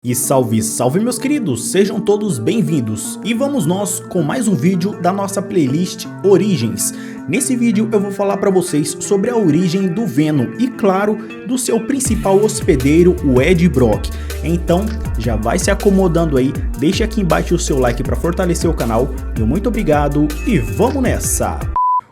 E salve, salve meus queridos, sejam todos bem-vindos e vamos nós com mais um vídeo da nossa playlist Origens. Nesse vídeo eu vou falar para vocês sobre a origem do Venom e claro, do seu principal hospedeiro, o Ed Brock. Então já vai se acomodando aí, deixa aqui embaixo o seu like para fortalecer o canal, meu muito obrigado e vamos nessa!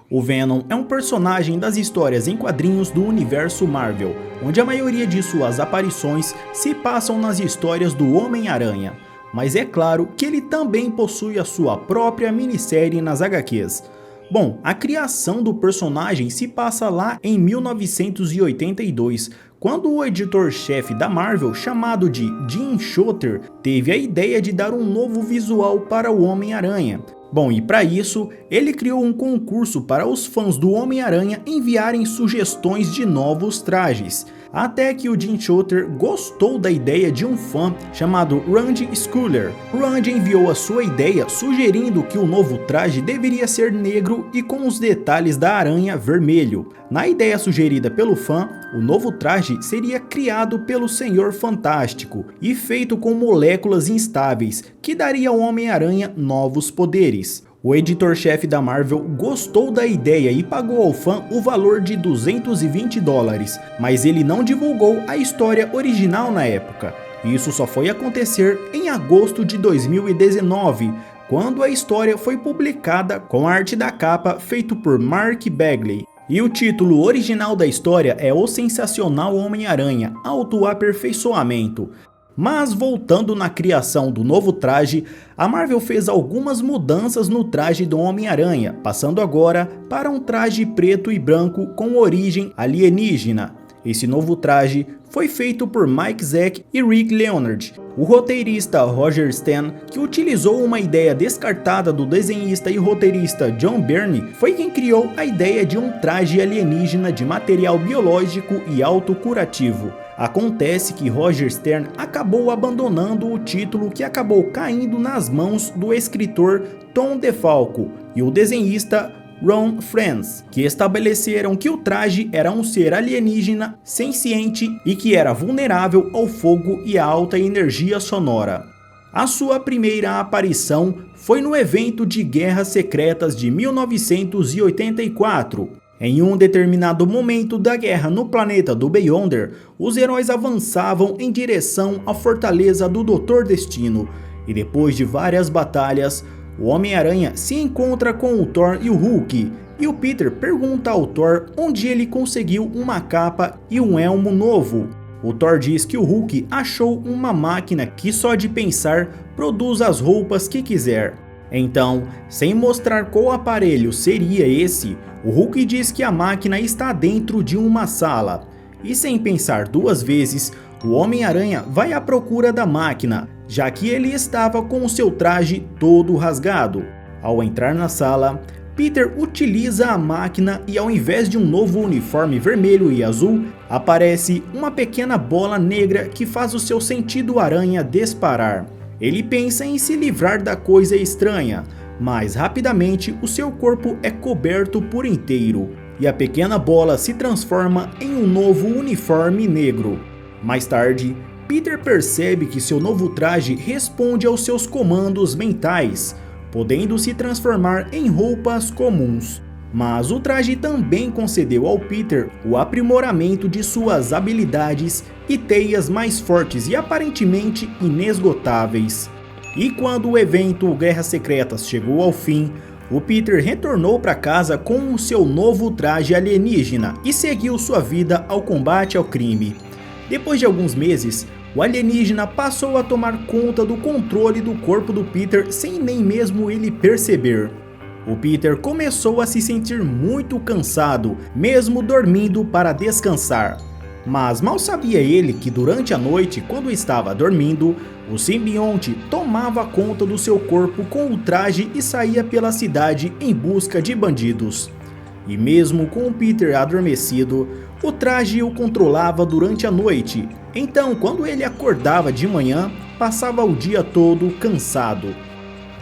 O Venom é um personagem das histórias em quadrinhos do universo Marvel, onde a maioria de suas aparições se passam nas histórias do Homem-Aranha. Mas é claro que ele também possui a sua própria minissérie nas HQs. Bom, a criação do personagem se passa lá em 1982, quando o editor-chefe da Marvel, chamado de Jim Shooter, teve a ideia de dar um novo visual para o Homem-Aranha. Bom, e para isso, ele criou um concurso para os fãs do Homem-Aranha enviarem sugestões de novos trajes. Até que o Jim Shooter gostou da ideia de um fã chamado Randy Schuller. Randy enviou a sua ideia sugerindo que o novo traje deveria ser negro e com os detalhes da aranha vermelho. Na ideia sugerida pelo fã, o novo traje seria criado pelo Senhor Fantástico e feito com moléculas instáveis, que daria ao Homem-Aranha novos poderes. O editor-chefe da Marvel gostou da ideia e pagou ao fã o valor de $220, mas ele não divulgou a história original na época. Isso só foi acontecer em agosto de 2019, quando a história foi publicada com a arte da capa feito por Mark Bagley. E o título original da história é O Sensacional Homem-Aranha, Autoaperfeiçoamento. Mas voltando na criação do novo traje, a Marvel fez algumas mudanças no traje do Homem-Aranha, passando agora para um traje preto e branco com origem alienígena. Esse novo traje foi feito por Mike Zeck e Rick Leonard. O roteirista Roger Stan, que utilizou uma ideia descartada do desenhista e roteirista John Byrne, foi quem criou a ideia de um traje alienígena de material biológico e autocurativo. Acontece que Roger Stern acabou abandonando o título, que acabou caindo nas mãos do escritor Tom DeFalco e o desenhista Ron Frenz, que estabeleceram que o traje era um ser alienígena senciente e que era vulnerável ao fogo e à alta energia sonora. A sua primeira aparição foi no evento de Guerras Secretas de 1984. Em um determinado momento da guerra no planeta do Beyonder, os heróis avançavam em direção à fortaleza do Dr. Destino, e depois de várias batalhas, o Homem-Aranha se encontra com o Thor e o Hulk, e o Peter pergunta ao Thor onde ele conseguiu uma capa e um elmo novo. O Thor diz que o Hulk achou uma máquina que só de pensar produz as roupas que quiser. Então, sem mostrar qual aparelho seria esse, o Hulk diz que a máquina está dentro de uma sala. E sem pensar duas vezes, o Homem-Aranha vai à procura da máquina, já que ele estava com o seu traje todo rasgado. Ao entrar na sala, Peter utiliza a máquina e ao invés de um novo uniforme vermelho e azul, aparece uma pequena bola negra que faz o seu sentido aranha disparar. Ele pensa em se livrar da coisa estranha, mas rapidamente o seu corpo é coberto por inteiro, e a pequena bola se transforma em um novo uniforme negro. Mais tarde, Peter percebe que seu novo traje responde aos seus comandos mentais, podendo se transformar em roupas comuns. Mas o traje também concedeu ao Peter o aprimoramento de suas habilidades e teias mais fortes e aparentemente inesgotáveis. E quando o evento Guerras Secretas chegou ao fim, o Peter retornou para casa com o seu novo traje alienígena e seguiu sua vida ao combate ao crime. Depois de alguns meses, o alienígena passou a tomar conta do controle do corpo do Peter sem nem mesmo ele perceber. O Peter começou a se sentir muito cansado, mesmo dormindo para descansar. Mas mal sabia ele que durante a noite, quando estava dormindo, o simbionte tomava conta do seu corpo com o traje e saía pela cidade em busca de bandidos. E mesmo com o Peter adormecido, o traje o controlava durante a noite. Então, quando ele acordava de manhã, passava o dia todo cansado.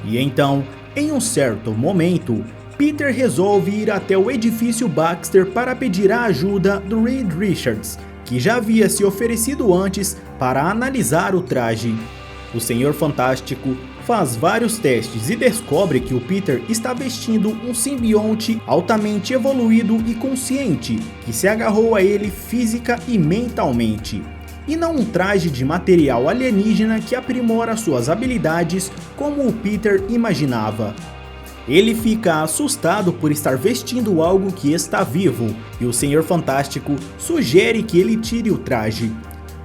E então, em um certo momento, Peter resolve ir até o edifício Baxter para pedir a ajuda do Reed Richards, que já havia se oferecido antes para analisar o traje. O Senhor Fantástico faz vários testes e descobre que o Peter está vestindo um simbionte altamente evoluído e consciente, que se agarrou a ele física e mentalmente, e não um traje de material alienígena que aprimora suas habilidades como o Peter imaginava. Ele fica assustado por estar vestindo algo que está vivo, e o Senhor Fantástico sugere que ele tire o traje.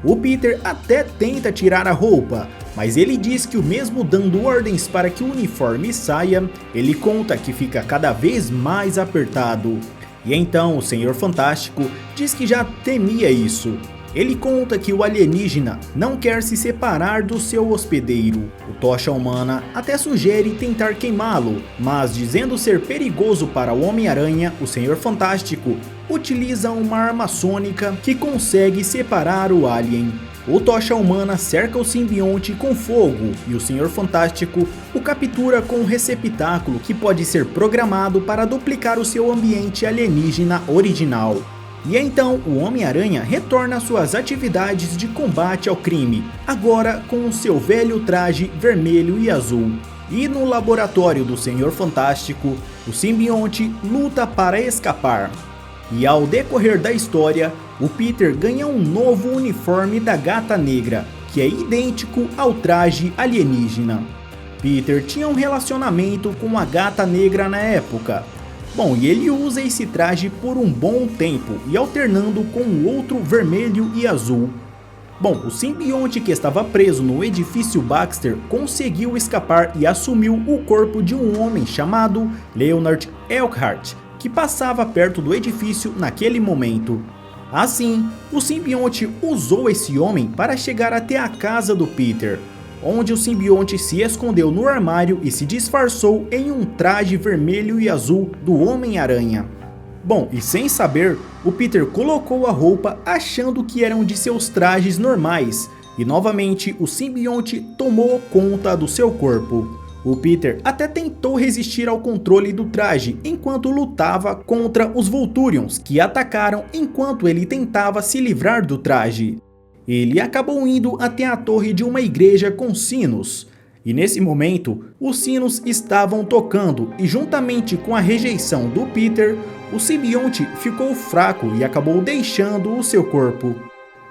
O Peter até tenta tirar a roupa, mas ele diz que mesmo dando ordens para que o uniforme saia, ele conta que fica cada vez mais apertado. E então o Senhor Fantástico diz que já temia isso. Ele conta que o alienígena não quer se separar do seu hospedeiro. O Tocha Humana até sugere tentar queimá-lo, mas dizendo ser perigoso para o Homem-Aranha, o Senhor Fantástico utiliza uma arma sônica que consegue separar o alien. O Tocha Humana cerca o simbionte com fogo e o Senhor Fantástico o captura com um receptáculo que pode ser programado para duplicar o seu ambiente alienígena original. E então o Homem-Aranha retorna às suas atividades de combate ao crime, agora com o seu velho traje vermelho e azul. E no laboratório do Senhor Fantástico, o simbionte luta para escapar. E ao decorrer da história, o Peter ganha um novo uniforme da Gata Negra, que é idêntico ao traje alienígena. Peter tinha um relacionamento com a Gata Negra na época. Bom, e ele usa esse traje por um bom tempo e alternando com o outro vermelho e azul. Bom, o simbionte que estava preso no edifício Baxter conseguiu escapar e assumiu o corpo de um homem chamado Leonard Elkhart, que passava perto do edifício naquele momento. Assim, o simbionte usou esse homem para chegar até a casa do Peter, onde o simbionte se escondeu no armário e se disfarçou em um traje vermelho e azul do Homem-Aranha. Bom, e sem saber, o Peter colocou a roupa achando que eram de seus trajes normais, e novamente o simbionte tomou conta do seu corpo. O Peter até tentou resistir ao controle do traje enquanto lutava contra os Volturions, que atacaram enquanto ele tentava se livrar do traje. Ele acabou indo até a torre de uma igreja com sinos, e nesse momento, os sinos estavam tocando e juntamente com a rejeição do Peter, o simbionte ficou fraco e acabou deixando o seu corpo.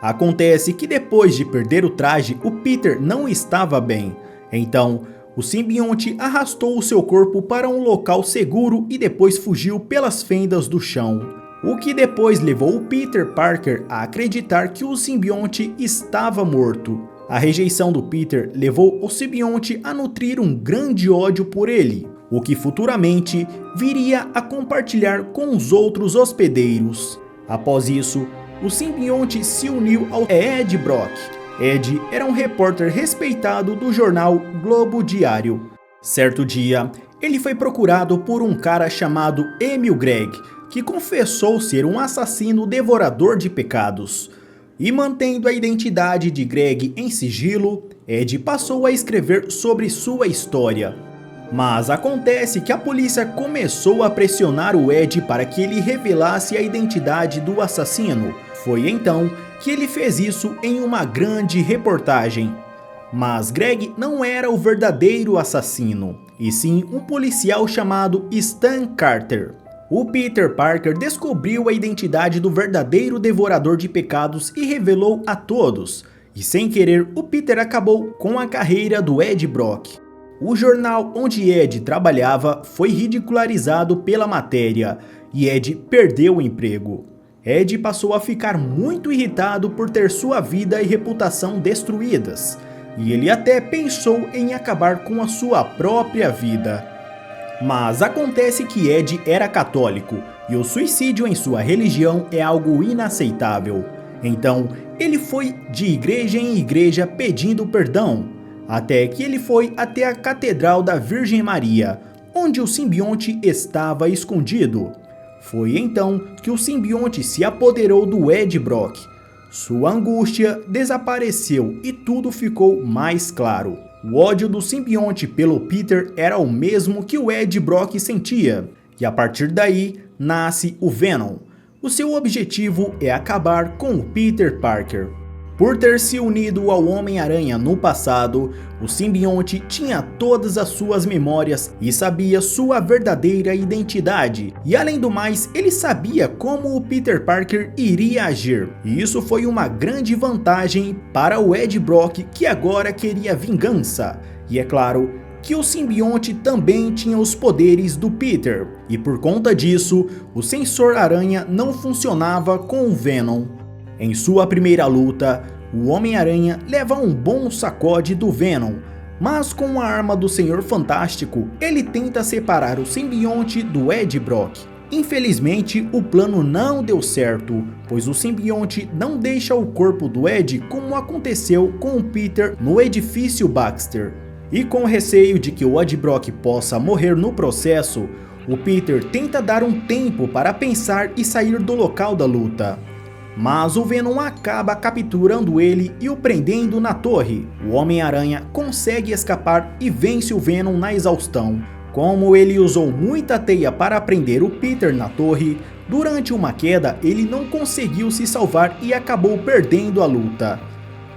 Acontece que depois de perder o traje, o Peter não estava bem, então o simbionte arrastou o seu corpo para um local seguro e depois fugiu pelas fendas do chão. O que depois levou o Peter Parker a acreditar que o simbionte estava morto. A rejeição do Peter levou o simbionte a nutrir um grande ódio por ele, o que futuramente viria a compartilhar com os outros hospedeiros. Após isso, o simbionte se uniu ao Ed Brock. Ed era um repórter respeitado do jornal Globo Diário. Certo dia, ele foi procurado por um cara chamado Emil Gregg, que confessou ser um assassino devorador de pecados. E mantendo a identidade de Greg em sigilo, Ed passou a escrever sobre sua história. Mas acontece que a polícia começou a pressionar o Ed para que ele revelasse a identidade do assassino. Foi então que ele fez isso em uma grande reportagem. Mas Greg não era o verdadeiro assassino, e sim um policial chamado Stan Carter. O Peter Parker descobriu a identidade do verdadeiro devorador de pecados e revelou a todos. E sem querer, o Peter acabou com a carreira do Ed Brock. O jornal onde Ed trabalhava foi ridicularizado pela matéria e Ed perdeu o emprego. Ed passou a ficar muito irritado por ter sua vida e reputação destruídas. E ele até pensou em acabar com a sua própria vida. Mas acontece que Ed era católico, e o suicídio em sua religião é algo inaceitável. Então, ele foi de igreja em igreja pedindo perdão, até que ele foi até a Catedral da Virgem Maria, onde o simbionte estava escondido. Foi então que o simbionte se apoderou do Ed Brock. Sua angústia desapareceu e tudo ficou mais claro. O ódio do simbionte pelo Peter era o mesmo que o Ed Brock sentia, e a partir daí nasce o Venom. O seu objetivo é acabar com o Peter Parker. Por ter se unido ao Homem-Aranha no passado, o simbionte tinha todas as suas memórias e sabia sua verdadeira identidade. E além do mais, ele sabia como o Peter Parker iria agir. E isso foi uma grande vantagem para o Ed Brock, que agora queria vingança. E é claro que o simbionte também tinha os poderes do Peter. E por conta disso, o sensor aranha não funcionava com o Venom. Em sua primeira luta, o Homem-Aranha leva um bom sacode do Venom, mas com a arma do Senhor Fantástico, ele tenta separar o simbionte do Ed Brock. Infelizmente, o plano não deu certo, pois o simbionte não deixa o corpo do Ed como aconteceu com o Peter no edifício Baxter. E com receio de que o Ed Brock possa morrer no processo, o Peter tenta dar um tempo para pensar e sair do local da luta. Mas o Venom acaba capturando ele e o prendendo na torre. O Homem-Aranha consegue escapar e vence o Venom na exaustão. Como ele usou muita teia para prender o Peter na torre, durante uma queda ele não conseguiu se salvar e acabou perdendo a luta.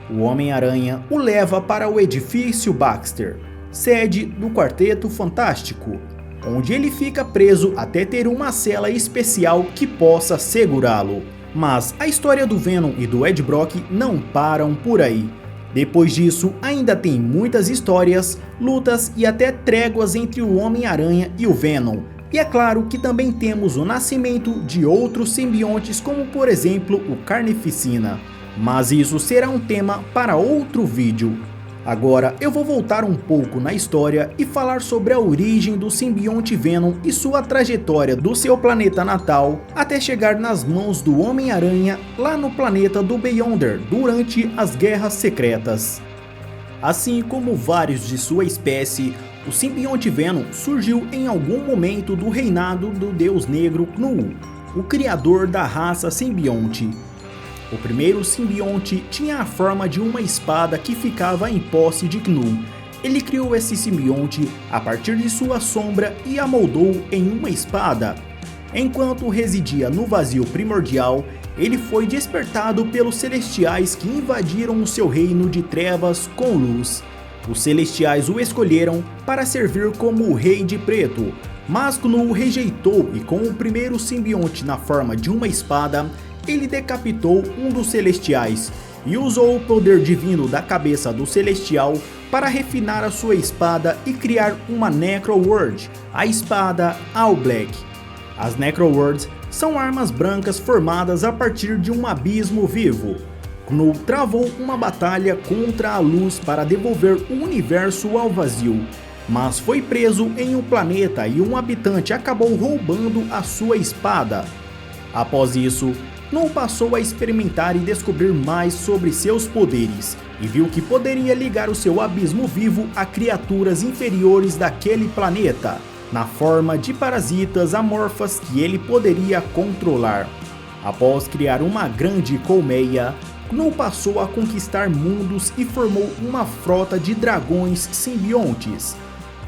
O Homem-Aranha o leva para o edifício Baxter, sede do Quarteto Fantástico, onde ele fica preso até ter uma cela especial que possa segurá-lo. Mas a história do Venom e do Ed Brock não param por aí. Depois disso, ainda tem muitas histórias, lutas e até tréguas entre o Homem-Aranha e o Venom. E é claro que também temos o nascimento de outros simbiontes, como por exemplo o Carnificina. Mas isso será um tema para outro vídeo. Agora eu vou voltar um pouco na história e falar sobre a origem do simbionte Venom e sua trajetória do seu planeta natal até chegar nas mãos do Homem-Aranha lá no planeta do Beyonder durante as Guerras Secretas. Assim como vários de sua espécie, o simbionte Venom surgiu em algum momento do reinado do Deus Negro Knull, o criador da raça simbionte. O primeiro simbionte tinha a forma de uma espada que ficava em posse de Knull. Ele criou esse simbionte a partir de sua sombra e a moldou em uma espada. Enquanto residia no vazio primordial, ele foi despertado pelos Celestiais que invadiram o seu reino de trevas com luz. Os Celestiais o escolheram para servir como o Rei de Preto, mas Knull o rejeitou e com o primeiro simbionte na forma de uma espada, ele decapitou um dos Celestiais e usou o poder divino da cabeça do Celestial para refinar a sua espada e criar uma Necroword, a espada All Black. As Necrowords são armas brancas formadas a partir de um abismo vivo. Knull travou uma batalha contra a luz para devolver o universo ao vazio, mas foi preso em um planeta e um habitante acabou roubando a sua espada. Após isso, Knull passou a experimentar e descobrir mais sobre seus poderes, e viu que poderia ligar o seu abismo vivo a criaturas inferiores daquele planeta, na forma de parasitas amorfas que ele poderia controlar. Após criar uma grande colmeia, Knull passou a conquistar mundos e formou uma frota de dragões simbiontes.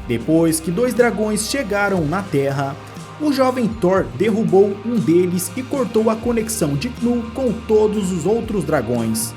Depois que 2 dragões chegaram na Terra, o jovem Thor derrubou um deles e cortou a conexão de Knull com todos os outros dragões.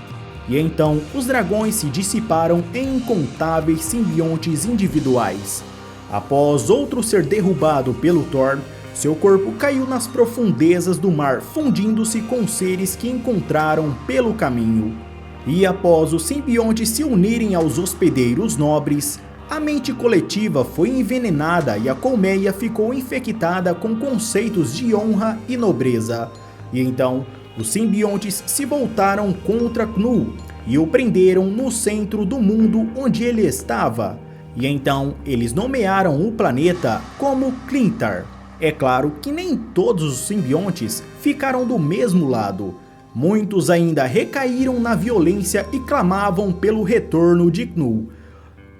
E então os dragões se dissiparam em incontáveis simbiontes individuais. Após outro ser derrubado pelo Thor, seu corpo caiu nas profundezas do mar, fundindo-se com seres que encontraram pelo caminho. E após os simbiontes se unirem aos hospedeiros nobres, a mente coletiva foi envenenada e a colmeia ficou infectada com conceitos de honra e nobreza. E então, os simbiontes se voltaram contra Knull e o prenderam no centro do mundo onde ele estava. E então, eles nomearam o planeta como Klyntar. É claro que nem todos os simbiontes ficaram do mesmo lado. Muitos ainda recaíram na violência e clamavam pelo retorno de Knull.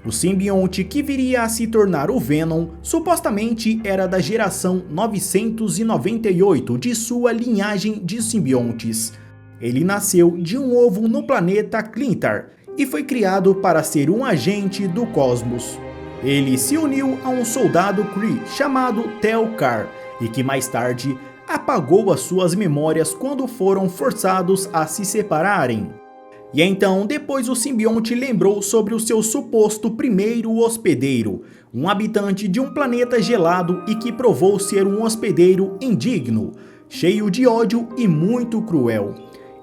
O simbionte que viria a se tornar o Venom supostamente era da geração 998 de sua linhagem de simbiontes. Ele nasceu de um ovo no planeta Klyntar e foi criado para ser um agente do cosmos. Ele se uniu a um soldado Kree chamado Tel-Kar e que mais tarde apagou as suas memórias quando foram forçados a se separarem. E então, depois o simbionte lembrou sobre o seu suposto primeiro hospedeiro, um habitante de um planeta gelado e que provou ser um hospedeiro indigno, cheio de ódio e muito cruel.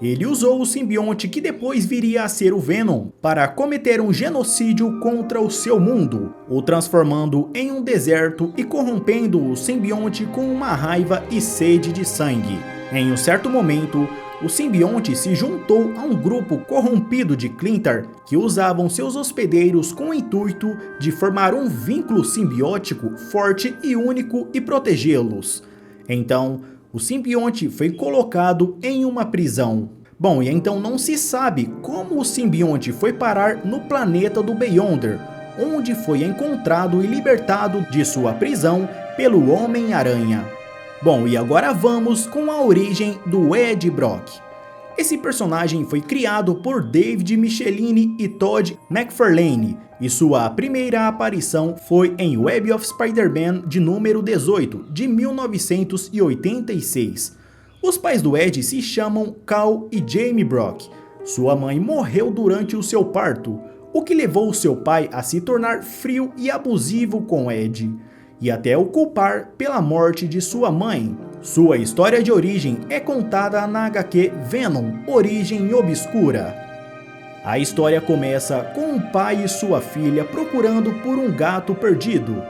Ele usou o simbionte que depois viria a ser o Venom para cometer um genocídio contra o seu mundo, o transformando em um deserto e corrompendo o simbionte com uma raiva e sede de sangue. Em um certo momento, o simbionte se juntou a um grupo corrompido de Clintar que usavam seus hospedeiros com o intuito de formar um vínculo simbiótico forte e único e protegê-los. Então, o simbionte foi colocado em uma prisão. Bom, e então não se sabe como o simbionte foi parar no planeta do Beyonder, onde foi encontrado e libertado de sua prisão pelo Homem-Aranha. Bom, e agora vamos com a origem do Ed Brock. Esse personagem foi criado por David Michelinie e Todd McFarlane, e sua primeira aparição foi em Web of Spider-Man de número 18, de 1986. Os pais do Ed se chamam Cal e Jamie Brock. Sua mãe morreu durante o seu parto, o que levou seu pai a se tornar frio e abusivo com Ed, e até o culpar pela morte de sua mãe. Sua história de origem é contada na HQ Venom, Origem Obscura. A história começa com um pai e sua filha procurando por um gato perdido.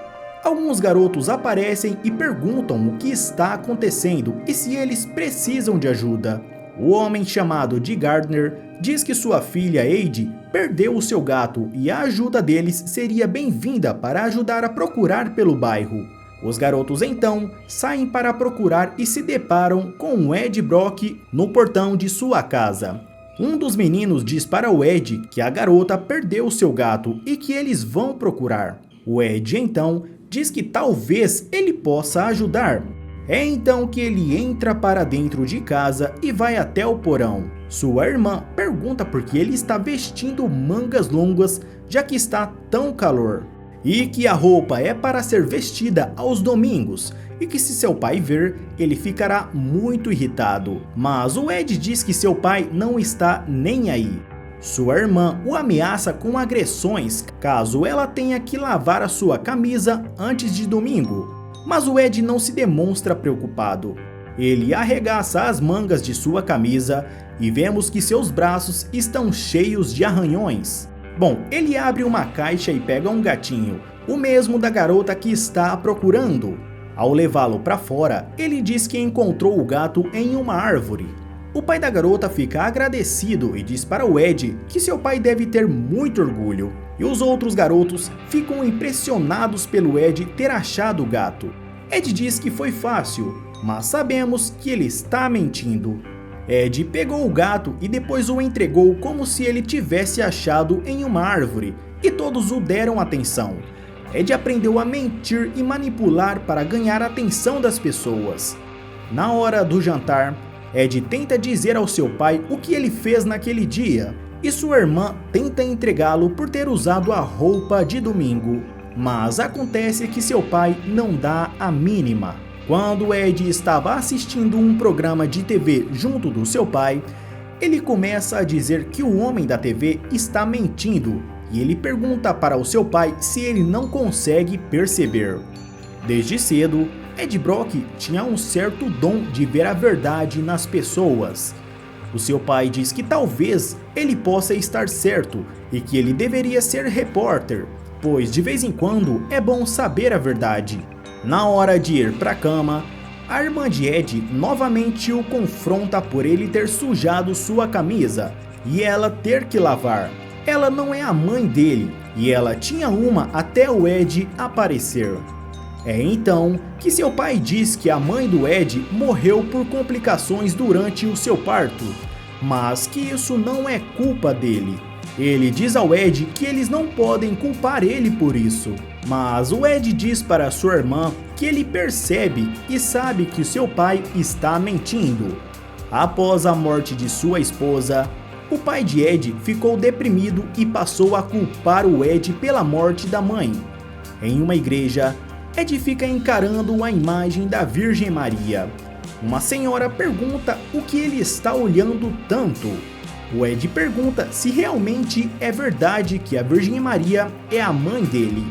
Alguns garotos aparecem e perguntam o que está acontecendo e se eles precisam de ajuda. O homem chamado de Gardner diz que sua filha Eide perdeu o seu gato e a ajuda deles seria bem-vinda para ajudar a procurar pelo bairro. Os garotos então saem para procurar e se deparam com o Ed Brock no portão de sua casa. Um dos meninos diz para o Ed que a garota perdeu seu gato e que eles vão procurar. O Ed então diz que talvez ele possa ajudar. É então que ele entra para dentro de casa e vai até o porão. Sua irmã pergunta por que ele está vestindo mangas longas, já que está tão calor, e que a roupa é para ser vestida aos domingos, e que se seu pai ver, ele ficará muito irritado. Mas o Ed diz que seu pai não está nem aí. Sua irmã o ameaça com agressões caso ela tenha que lavar a sua camisa antes de domingo, mas o Ed não se demonstra preocupado. Ele arregaça as mangas de sua camisa e vemos que seus braços estão cheios de arranhões. Bom, ele abre uma caixa e pega um gatinho, o mesmo da garota que está procurando. Ao levá-lo para fora, ele diz que encontrou o gato em uma árvore. O pai da garota fica agradecido e diz para o Ed que seu pai deve ter muito orgulho. E os outros garotos ficam impressionados pelo Ed ter achado o gato. Ed diz que foi fácil, mas sabemos que ele está mentindo. Ed pegou o gato e depois o entregou como se ele tivesse achado em uma árvore, e todos o deram atenção. Ed aprendeu a mentir e manipular para ganhar a atenção das pessoas. Na hora do jantar, Ed tenta dizer ao seu pai o que ele fez naquele dia, e sua irmã tenta entregá-lo por ter usado a roupa de domingo. Mas acontece que seu pai não dá a mínima. Quando Ed estava assistindo um programa de TV junto do seu pai, ele começa a dizer que o homem da TV está mentindo, e ele pergunta para o seu pai se ele não consegue perceber. Desde cedo, Ed Brock tinha um certo dom de ver a verdade nas pessoas. O seu pai diz que talvez ele possa estar certo e que ele deveria ser repórter, pois de vez em quando é bom saber a verdade. Na hora de ir para a cama, a irmã de Ed novamente o confronta por ele ter sujado sua camisa e ela ter que lavar. Ela não é a mãe dele e ela tinha uma até o Ed aparecer. É então que seu pai diz que a mãe do Ed morreu por complicações durante o seu parto, mas que isso não é culpa dele. Ele diz ao Ed que eles não podem culpar ele por isso, mas o Ed diz para sua irmã que ele percebe e sabe que seu pai está mentindo. Após a morte de sua esposa, o pai de Ed ficou deprimido e passou a culpar o Ed pela morte da mãe. Em uma igreja, Ed fica encarando a imagem da Virgem Maria. Uma senhora pergunta o que ele está olhando tanto. O Ed pergunta se realmente é verdade que a Virgem Maria é a mãe dele.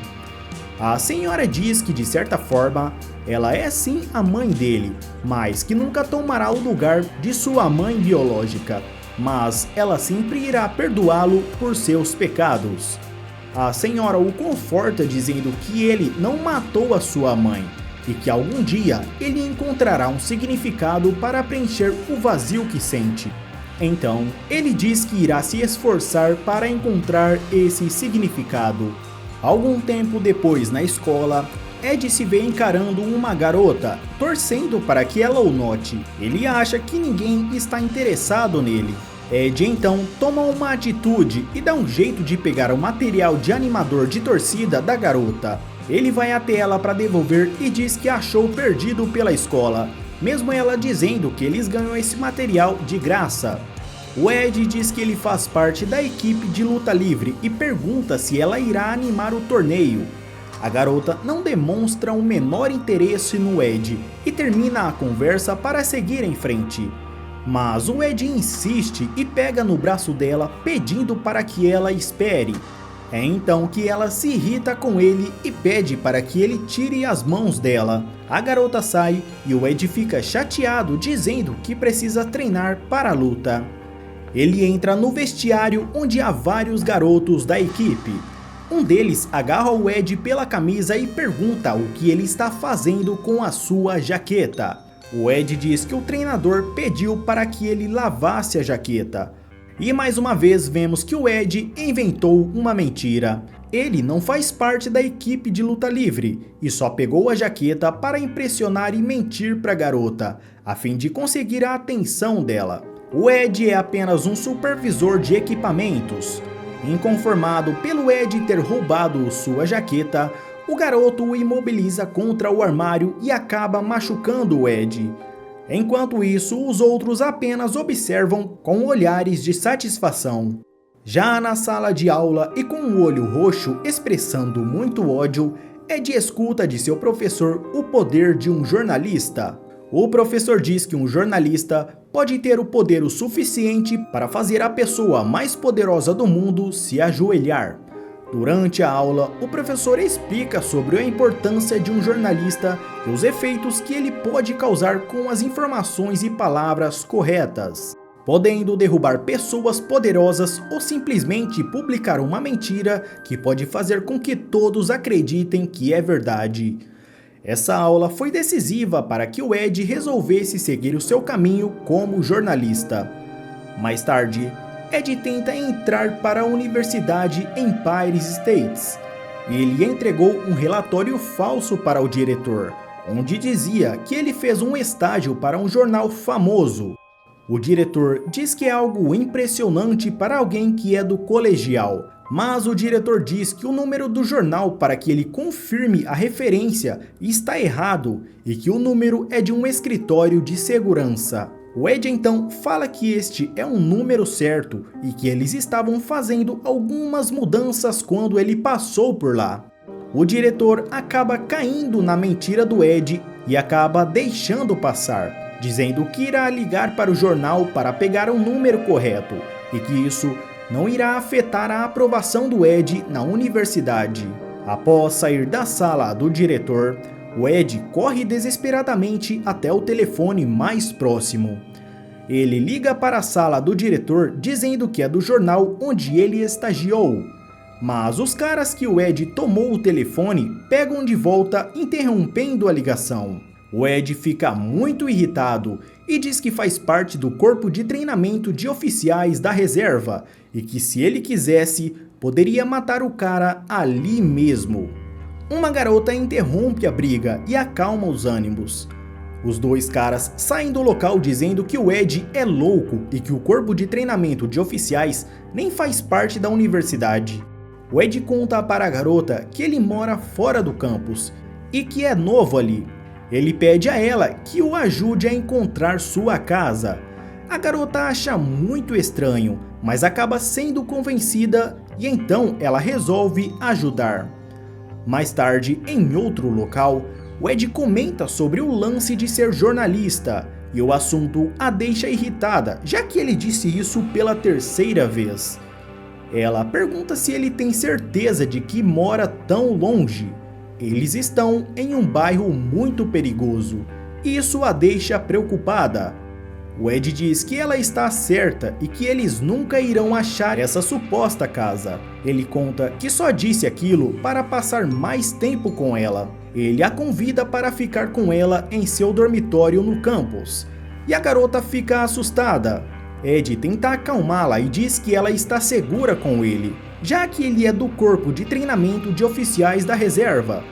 A senhora diz que, de certa forma, ela é sim a mãe dele, mas que nunca tomará o lugar de sua mãe biológica, mas ela sempre irá perdoá-lo por seus pecados. A senhora o conforta dizendo que ele não matou a sua mãe e que algum dia ele encontrará um significado para preencher o vazio que sente. Então, ele diz que irá se esforçar para encontrar esse significado. Algum tempo depois, na escola, Ed se vê encarando uma garota, torcendo para que ela o note. Ele acha que ninguém está interessado nele. Ed então toma uma atitude e dá um jeito de pegar o material de animador de torcida da garota. Ele vai até ela para devolver e diz que achou perdido pela escola, mesmo ela dizendo que eles ganham esse material de graça. O Ed diz que ele faz parte da equipe de luta livre e pergunta se ela irá animar o torneio. A garota não demonstra o menor interesse no Ed e termina a conversa para seguir em frente. Mas o Ed insiste e pega no braço dela pedindo para que ela espere. É então que ela se irrita com ele e pede para que ele tire as mãos dela. A garota sai e o Ed fica chateado dizendo que precisa treinar para a luta. Ele entra no vestiário onde há vários garotos da equipe. Um deles agarra o Ed pela camisa e pergunta o que ele está fazendo com a sua jaqueta. O Ed diz que o treinador pediu para que ele lavasse a jaqueta. E mais uma vez vemos que o Ed inventou uma mentira. Ele não faz parte da equipe de luta livre e só pegou a jaqueta para impressionar e mentir para a garota, a fim de conseguir a atenção dela. O Ed é apenas um supervisor de equipamentos. Inconformado pelo Ed ter roubado sua jaqueta, o garoto o imobiliza contra o armário e acaba machucando o Ed. Enquanto isso, os outros apenas observam com olhares de satisfação. Já na sala de aula e com o olho roxo expressando muito ódio, Ed escuta de seu professor o poder de um jornalista. O professor diz que um jornalista pode ter o poder o suficiente para fazer a pessoa mais poderosa do mundo se ajoelhar. Durante a aula, o professor explica sobre a importância de um jornalista e os efeitos que ele pode causar com as informações e palavras corretas, podendo derrubar pessoas poderosas ou simplesmente publicar uma mentira que pode fazer com que todos acreditem que é verdade. Essa aula foi decisiva para que o Ed resolvesse seguir o seu caminho como jornalista. Mais tarde, Ed tenta entrar para a universidade Empire State. Ele entregou um relatório falso para o diretor, onde dizia que ele fez um estágio para um jornal famoso. O diretor diz que é algo impressionante para alguém que é do colegial, mas o diretor diz que o número do jornal para que ele confirme a referência está errado e que o número é de um escritório de segurança. O Ed então fala que este é um número certo e que eles estavam fazendo algumas mudanças quando ele passou por lá. O diretor acaba caindo na mentira do Ed e acaba deixando passar, dizendo que irá ligar para o jornal para pegar o número correto e que isso não irá afetar a aprovação do Ed na universidade. Após sair da sala do diretor, o Ed corre desesperadamente até o telefone mais próximo. Ele liga para a sala do diretor dizendo que é do jornal onde ele estagiou. Mas os caras que o Ed tomou o telefone pegam de volta, interrompendo a ligação. O Ed fica muito irritado e diz que faz parte do corpo de treinamento de oficiais da reserva e que, se ele quisesse, poderia matar o cara ali mesmo. Uma garota interrompe a briga e acalma os ânimos. Os dois caras saem do local dizendo que o Ed é louco e que o corpo de treinamento de oficiais nem faz parte da universidade. O Ed conta para a garota que ele mora fora do campus e que é novo ali. Ele pede a ela que o ajude a encontrar sua casa. A garota acha muito estranho, mas acaba sendo convencida e então ela resolve ajudar. Mais tarde, em outro local, o Ed comenta sobre o lance de ser jornalista, e o assunto a deixa irritada, já que ele disse isso pela terceira vez. Ela pergunta se ele tem certeza de que mora tão longe. Eles estão em um bairro muito perigoso, e isso a deixa preocupada. O Ed diz que ela está certa e que eles nunca irão achar essa suposta casa. Ele conta que só disse aquilo para passar mais tempo com ela. Ele a convida para ficar com ela em seu dormitório no campus. E a garota fica assustada. Ed tenta acalmá-la e diz que ela está segura com ele, já que ele é do corpo de treinamento de oficiais da reserva.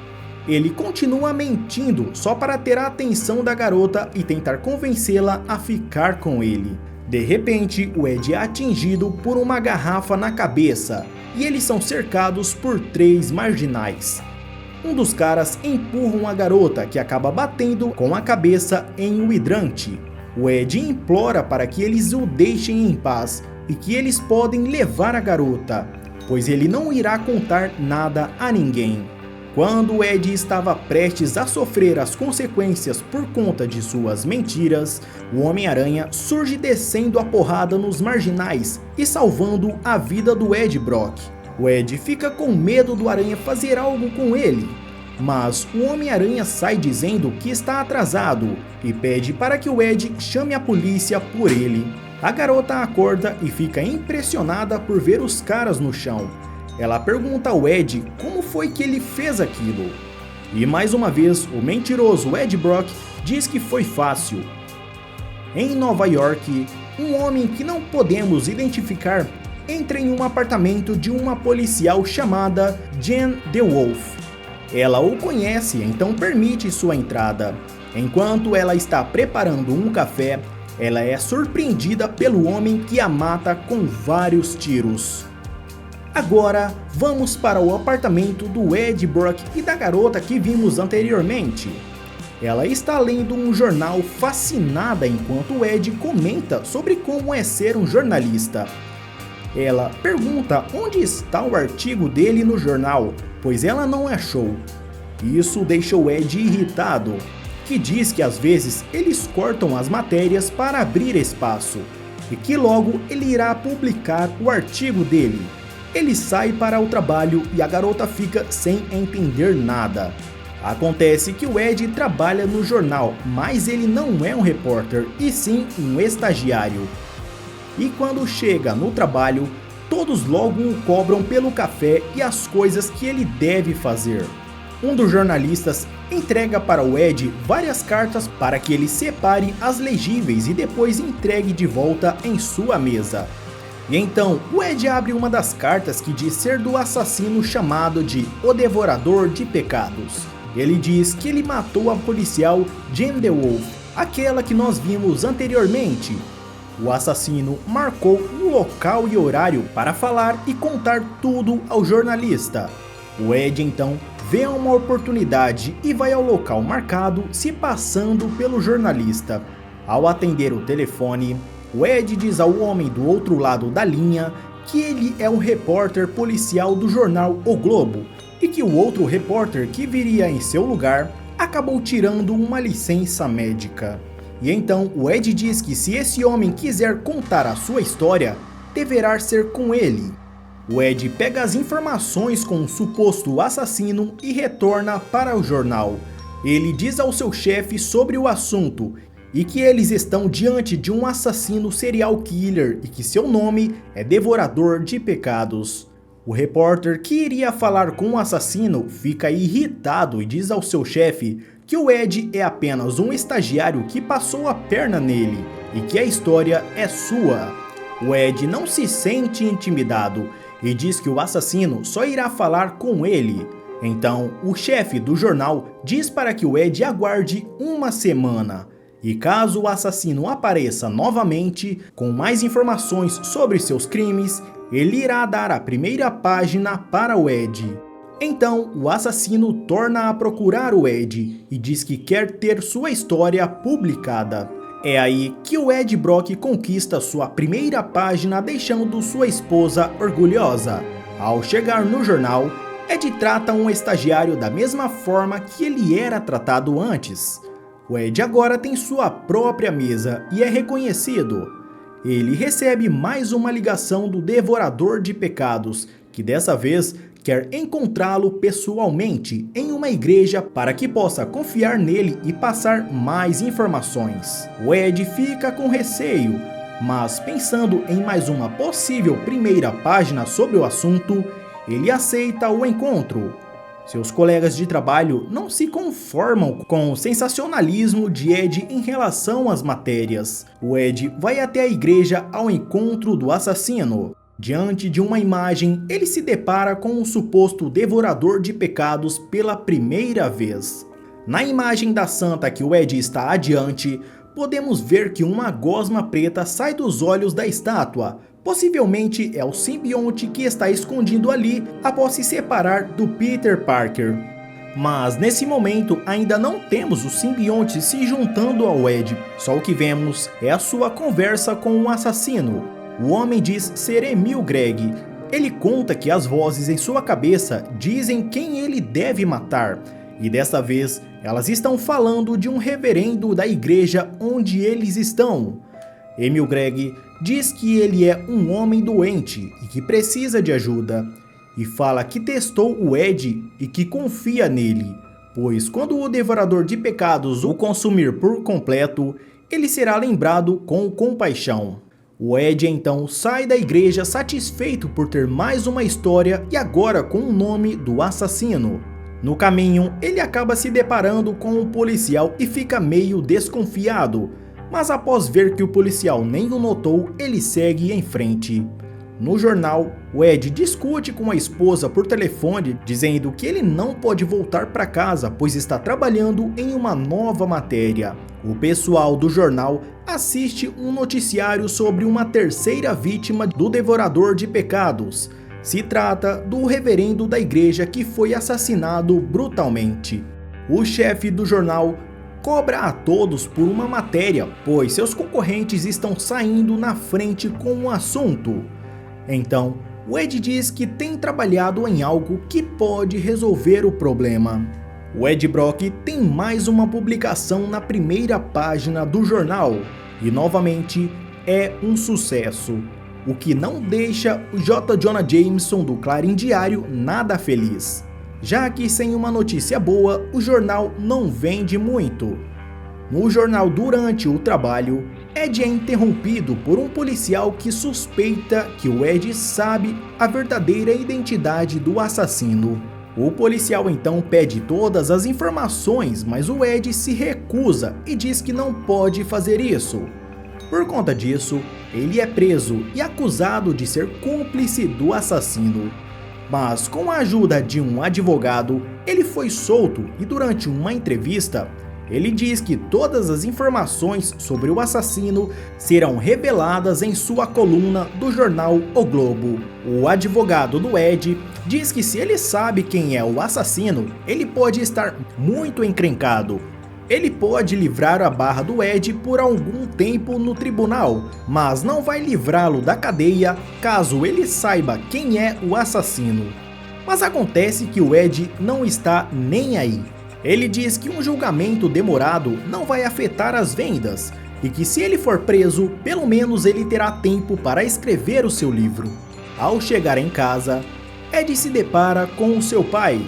Ele continua mentindo só para ter a atenção da garota e tentar convencê-la a ficar com ele. De repente, o Ed é atingido por uma garrafa na cabeça e eles são cercados por 3 marginais. Um dos caras empurra a garota, que acaba batendo com a cabeça em um hidrante. O Ed implora para que eles o deixem em paz e que eles podem levar a garota, pois ele não irá contar nada a ninguém. Quando o Ed estava prestes a sofrer as consequências por conta de suas mentiras, o Homem-Aranha surge descendo a porrada nos marginais e salvando a vida do Ed Brock. O Ed fica com medo do Aranha fazer algo com ele, mas o Homem-Aranha sai dizendo que está atrasado e pede para que o Ed chame a polícia por ele. A garota acorda e fica impressionada por ver os caras no chão. Ela pergunta ao Ed como foi que ele fez aquilo. E mais uma vez, o mentiroso Ed Brock diz que foi fácil. Em Nova York, um homem que não podemos identificar entra em um apartamento de uma policial chamada Jen DeWolf. Ela o conhece, então permite sua entrada. Enquanto ela está preparando um café, ela é surpreendida pelo homem que a mata com vários tiros. Agora, vamos para o apartamento do Ed Brock e da garota que vimos anteriormente. Ela está lendo um jornal fascinada enquanto o Ed comenta sobre como é ser um jornalista. Ela pergunta onde está o artigo dele no jornal, pois ela não achou. Isso deixa o Ed irritado, que diz que às vezes eles cortam as matérias para abrir espaço, e que logo ele irá publicar o artigo dele. Ele sai para o trabalho e a garota fica sem entender nada. Acontece que o Ed trabalha no jornal, mas ele não é um repórter, e sim um estagiário. E quando chega no trabalho, todos logo o cobram pelo café e as coisas que ele deve fazer. Um dos jornalistas entrega para o Ed várias cartas para que ele separe as legíveis e depois entregue de volta em sua mesa. E então, o Ed abre uma das cartas que diz ser do assassino chamado de O Devorador de Pecados. Ele diz que ele matou a policial Jen DeWolf, aquela que nós vimos anteriormente. O assassino marcou o local e horário para falar e contar tudo ao jornalista. O Ed então vê uma oportunidade e vai ao local marcado, se passando pelo jornalista. Ao atender o telefone, o Ed diz ao homem do outro lado da linha que ele é um repórter policial do jornal O Globo e que o outro repórter que viria em seu lugar acabou tirando uma licença médica. E então o Ed diz que se esse homem quiser contar a sua história, deverá ser com ele. O Ed pega as informações com o suposto assassino e retorna para o jornal. Ele diz ao seu chefe sobre o assunto e que eles estão diante de um assassino serial killer e que seu nome é Devorador de Pecados. O repórter que iria falar com o assassino fica irritado e diz ao seu chefe que o Ed é apenas um estagiário que passou a perna nele e que a história é sua. O Ed não se sente intimidado e diz que o assassino só irá falar com ele. Então, o chefe do jornal diz para que o Ed aguarde uma semana. E caso o assassino apareça novamente, com mais informações sobre seus crimes, ele irá dar a primeira página para o Ed. Então, o assassino torna a procurar o Ed e diz que quer ter sua história publicada. É aí que o Ed Brock conquista sua primeira página, deixando sua esposa orgulhosa. Ao chegar no jornal, Ed trata um estagiário da mesma forma que ele era tratado antes. O Ed agora tem sua própria mesa e é reconhecido. Ele recebe mais uma ligação do Devorador de Pecados, que dessa vez quer encontrá-lo pessoalmente em uma igreja para que possa confiar nele e passar mais informações. O Ed fica com receio, mas pensando em mais uma possível primeira página sobre o assunto, ele aceita o encontro. Seus colegas de trabalho não se conformam com o sensacionalismo de Ed em relação às matérias. O Ed vai até a igreja ao encontro do assassino. Diante de uma imagem, ele se depara com um suposto devorador de pecados pela primeira vez. Na imagem da santa que o Ed está adiante, podemos ver que uma gosma preta sai dos olhos da estátua. Possivelmente é o simbionte que está escondido ali após se separar do Peter Parker. Mas nesse momento ainda não temos o simbionte se juntando ao Ed, só o que vemos é a sua conversa com o assassino. O homem diz ser Emil Greg. Ele conta que as vozes em sua cabeça dizem quem ele deve matar, e dessa vez elas estão falando de um reverendo da igreja onde eles estão. Emil Greg diz que ele é um homem doente e que precisa de ajuda, e fala que testou o Ed e que confia nele, pois quando o Devorador de Pecados o consumir por completo, ele será lembrado com compaixão. O Ed então sai da igreja satisfeito por ter mais uma história e agora com o nome do assassino. No caminho, ele acaba se deparando com um policial e fica meio desconfiado, mas após ver que o policial nem o notou, ele segue em frente. No jornal, o Ed discute com a esposa por telefone, dizendo que ele não pode voltar para casa, pois está trabalhando em uma nova matéria. O pessoal do jornal assiste um noticiário sobre uma terceira vítima do Devorador de Pecados. Se trata do reverendo da igreja que foi assassinado brutalmente. O chefe do jornal cobra a todos por uma matéria, pois seus concorrentes estão saindo na frente com o assunto. Então, o Ed diz que tem trabalhado em algo que pode resolver o problema. O Ed Brock tem mais uma publicação na primeira página do jornal, e novamente é um sucesso, o que não deixa o J. Jonah Jameson do Clarim Diário nada feliz, já que sem uma notícia boa, o jornal não vende muito. No jornal, durante o trabalho, Ed é interrompido por um policial que suspeita que o Ed sabe a verdadeira identidade do assassino. O policial então pede todas as informações, mas o Ed se recusa e diz que não pode fazer isso. Por conta disso, ele é preso e acusado de ser cúmplice do assassino. Mas com a ajuda de um advogado, ele foi solto e durante uma entrevista, ele diz que todas as informações sobre o assassino serão reveladas em sua coluna do jornal O Globo. O advogado do Ed diz que se ele sabe quem é o assassino, ele pode estar muito encrencado. Ele pode livrar a barra do Ed por algum tempo no tribunal, mas não vai livrá-lo da cadeia caso ele saiba quem é o assassino. Mas acontece que o Ed não está nem aí. Ele diz que um julgamento demorado não vai afetar as vendas e que se ele for preso, pelo menos ele terá tempo para escrever o seu livro. Ao chegar em casa, Ed se depara com o seu pai.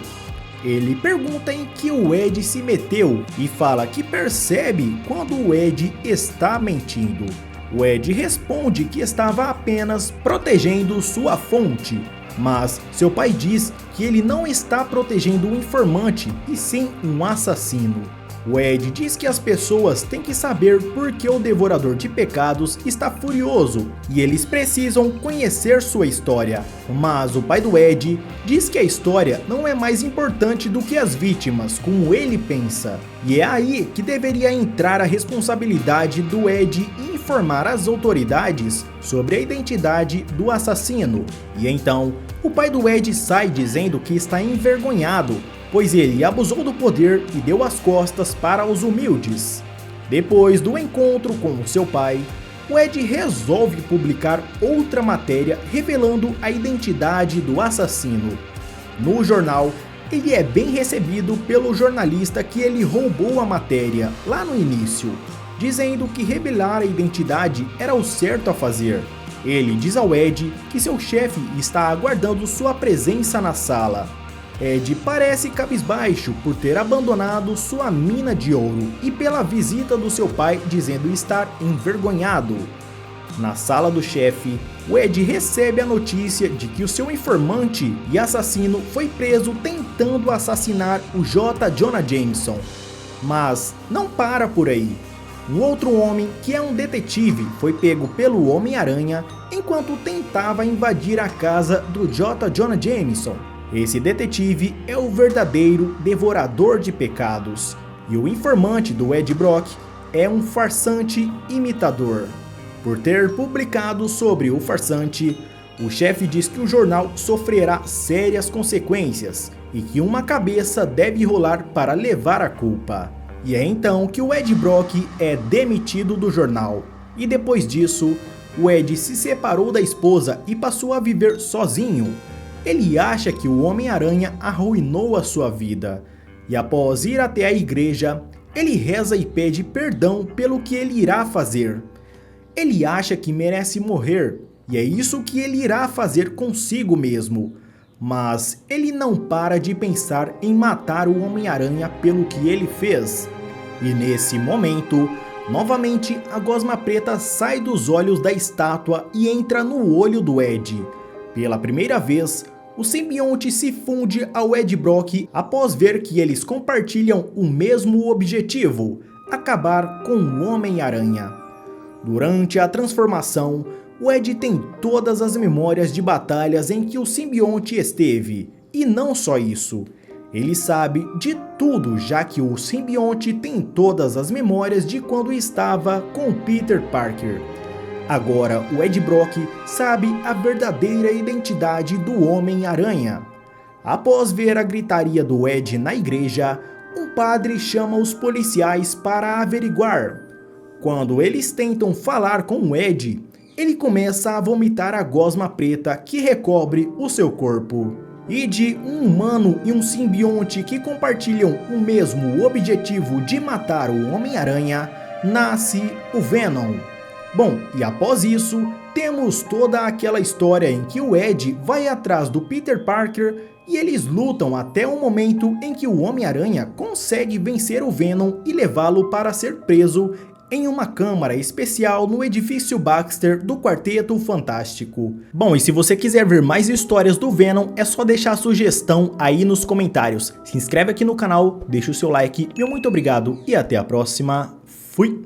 Ele pergunta em que o Ed se meteu e fala que percebe quando o Ed está mentindo. O Ed responde que estava apenas protegendo sua fonte, mas seu pai diz que ele não está protegendo um informante, e sim um assassino. O Ed diz que as pessoas têm que saber por que o Devorador de Pecados está furioso e eles precisam conhecer sua história. Mas o pai do Ed diz que a história não é mais importante do que as vítimas, como ele pensa. E é aí que deveria entrar a responsabilidade do Ed em informar as autoridades sobre a identidade do assassino. E então, o pai do Ed sai dizendo que está envergonhado, pois ele abusou do poder e deu as costas para os humildes. Depois do encontro com seu pai, o Ed resolve publicar outra matéria revelando a identidade do assassino. No jornal, ele é bem recebido pelo jornalista que ele roubou a matéria lá no início, dizendo que revelar a identidade era o certo a fazer. Ele diz ao Ed que seu chefe está aguardando sua presença na sala. Ed parece cabisbaixo por ter abandonado sua mina de ouro e pela visita do seu pai dizendo estar envergonhado. Na sala do chefe, o Ed recebe a notícia de que o seu informante e assassino foi preso tentando assassinar o J. Jonah Jameson. Mas não para por aí. Um outro homem, que é um detetive, foi pego pelo Homem-Aranha enquanto tentava invadir a casa do J. Jonah Jameson. Esse detetive é o verdadeiro devorador de pecados, e o informante do Ed Brock é um farsante imitador. Por ter publicado sobre o farsante, o chefe diz que o jornal sofrerá sérias consequências e que uma cabeça deve rolar para levar a culpa. E é então que o Ed Brock é demitido do jornal. E depois disso, o Ed se separou da esposa e passou a viver sozinho. Ele acha que o Homem-Aranha arruinou a sua vida. E após ir até a igreja, ele reza e pede perdão pelo que ele irá fazer. Ele acha que merece morrer, e é isso que ele irá fazer consigo mesmo. Mas ele não para de pensar em matar o Homem-Aranha pelo que ele fez. E nesse momento, novamente a gosma preta sai dos olhos da estátua e entra no olho do Ed. Pela primeira vez, o simbionte se funde ao Ed Brock após ver que eles compartilham o mesmo objetivo: acabar com o Homem-Aranha. Durante a transformação, o Ed tem todas as memórias de batalhas em que o simbionte esteve, e não só isso. Ele sabe de tudo, já que o simbionte tem todas as memórias de quando estava com Peter Parker. Agora o Ed Brock sabe a verdadeira identidade do Homem-Aranha. Após ver a gritaria do Ed na igreja, um padre chama os policiais para averiguar. Quando eles tentam falar com o Ed, ele começa a vomitar a gosma preta que recobre o seu corpo. E de um humano e um simbionte que compartilham o mesmo objetivo de matar o Homem-Aranha, nasce o Venom. Bom, e após isso, temos toda aquela história em que o Ed vai atrás do Peter Parker e eles lutam até o momento em que o Homem-Aranha consegue vencer o Venom e levá-lo para ser preso em uma câmara especial no edifício Baxter do Quarteto Fantástico. Bom, e se você quiser ver mais histórias do Venom, é só deixar a sugestão aí nos comentários. Se inscreve aqui no canal, deixa o seu like, meu muito obrigado e até a próxima. Fui!